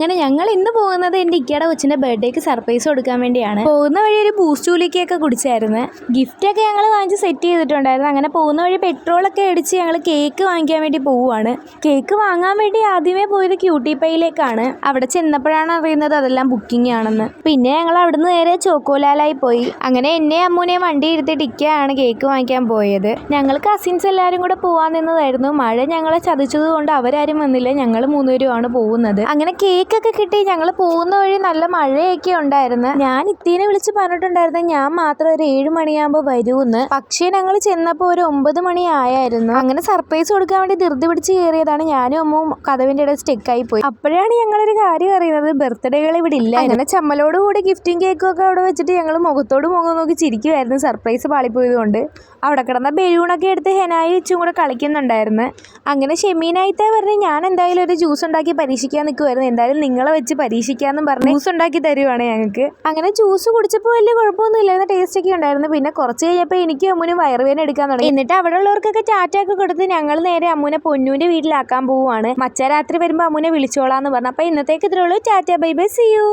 അങ്ങനെ ഞങ്ങൾ ഇന്ന് പോകുന്നത് എൻ്റെ ഇക്കയുടെ കൊച്ചിൻ്റെ ബർത്ത്ഡേക്ക് സർപ്രൈസ് കൊടുക്കാൻ വേണ്ടിയാണ്. പോകുന്ന വഴി ഒരു ബൂസ്റ്റ് ചൂലിക്കൊക്കെ കുടിച്ചായിരുന്നു. ഗിഫ്റ്റൊക്കെ ഞങ്ങൾ വാങ്ങിച്ച് സെറ്റ് ചെയ്തിട്ടുണ്ടായിരുന്നു. അങ്ങനെ പോകുന്ന വഴി പെട്രോളൊക്കെ അടിച്ച് ഞങ്ങൾ കേക്ക് വാങ്ങിക്കാൻ വേണ്ടി പോവുകയാണ്. കേക്ക് വാങ്ങാൻ വേണ്ടി ആദ്യമേ പോയത് ക്യൂട്ടി പൈയിലേക്കാണ്. അവിടെ ചെന്നപ്പോഴാണ് അറിയുന്നത് അതെല്ലാം ബുക്കിംഗ് ആണെന്ന്. പിന്നെ ഞങ്ങൾ അവിടുന്ന് നേരെ ചോക്കോലാലായി പോയി. അങ്ങനെ എന്നെ അമ്മൂനെയും വണ്ടി എടുത്തിട്ട് ഇക്കയാണ് കേക്ക് വാങ്ങിക്കാൻ പോയത്. ഞങ്ങൾ കസിൻസ് എല്ലാവരും കൂടെ പോകാൻ നിന്നതായിരുന്നു. മഴ ഞങ്ങളെ ചതിച്ചത് കൊണ്ട് അവരാരും വന്നില്ല. ഞങ്ങൾ മൂന്നുപേരുമാണ് പോകുന്നത്. അങ്ങനെ കേക്കൊക്കെ കിട്ടി. ഞങ്ങൾ പോകുന്ന വഴി നല്ല മഴയൊക്കെ ഉണ്ടായിരുന്നു. ഞാൻ ഇത്തീനെ വിളിച്ച് പറഞ്ഞിട്ടുണ്ടായിരുന്നു ഞാൻ മാത്രം ഒരു 7 മണിയാകുമ്പോൾ വരുമെന്ന്. പക്ഷേ ഞങ്ങൾ ചെന്നപ്പോൾ ഒരു 9 മണി ആയായിരുന്നു. അങ്ങനെ സർപ്രൈസ് കൊടുക്കാൻ വേണ്ടി ധൃതി പിടിച്ച് കയറിയതാണ്. ഞാനും അമ്മവും കതവിൻ്റെ ഇടയിൽ സ്റ്റെക്കായി പോയി. അപ്പോഴാണ് ഞങ്ങളൊരു കാര്യം അറിയുന്നത് ബർത്ത്ഡേകൾ ഇവിടെ ഇല്ല. അങ്ങനെ ചമ്മലോടുകൂടി ഗിഫ്റ്റും കേക്കും ഒക്കെ അവിടെ വെച്ചിട്ട് ഞങ്ങൾ മുഖത്തോട് മുഖം നോക്കി ചിരിക്കുമായിരുന്നു. സർപ്രൈസ് പാളിപ്പോയത് കൊണ്ട് അവിടെ കിടന്ന ബലൂണൊക്കെ എടുത്ത് ഹെനായി വെച്ചും കൂടെ കളിക്കുന്നുണ്ടായിരുന്നു. അങ്ങനെ ഷെമീനായിട്ടേ പറഞ്ഞ് ഞാൻ എന്തായാലും ഒരു ജ്യൂസ് ഉണ്ടാക്കി പരീക്ഷിക്കാൻ നിൽക്കുമായിരുന്നു. എന്തായാലും നിങ്ങളെ വെച്ച് പരീക്ഷിക്കാമെന്നും പറഞ്ഞ് ജ്യൂസ് ഉണ്ടാക്കി തരുവാണ് ഞങ്ങൾക്ക്. അങ്ങനെ ജ്യൂസ് കുടിച്ചപ്പോൾ വലിയ കുഴപ്പമൊന്നും ഇല്ലായിരുന്നു. ടേസ്റ്റ് ഒക്കെ ഉണ്ടായിരുന്നു. പിന്നെ കുറച്ച് കഴിഞ്ഞപ്പോൾ എനിക്ക് അമ്മൂനും വയറുവേദന എടുക്കാൻ തുടങ്ങി. എന്നിട്ട് അവിടെ ഉള്ളവർക്കൊക്കെ ടാറ്റയൊക്കെ കൊടുത്ത് ഞങ്ങൾ നേരെ അമ്മൂനെ പൊന്നൂൻ്റെ വീട്ടിലാക്കാൻ പോവുകയാണ്. മച്ച രാത്രി വരുമ്പോൾ അമ്മൂനെ വിളിച്ചോളാന്ന് പറഞ്ഞു. അപ്പോൾ ഇന്നത്തേക്ക് ഇത്രേ ഉള്ളൂ. Tata bye bye, see U.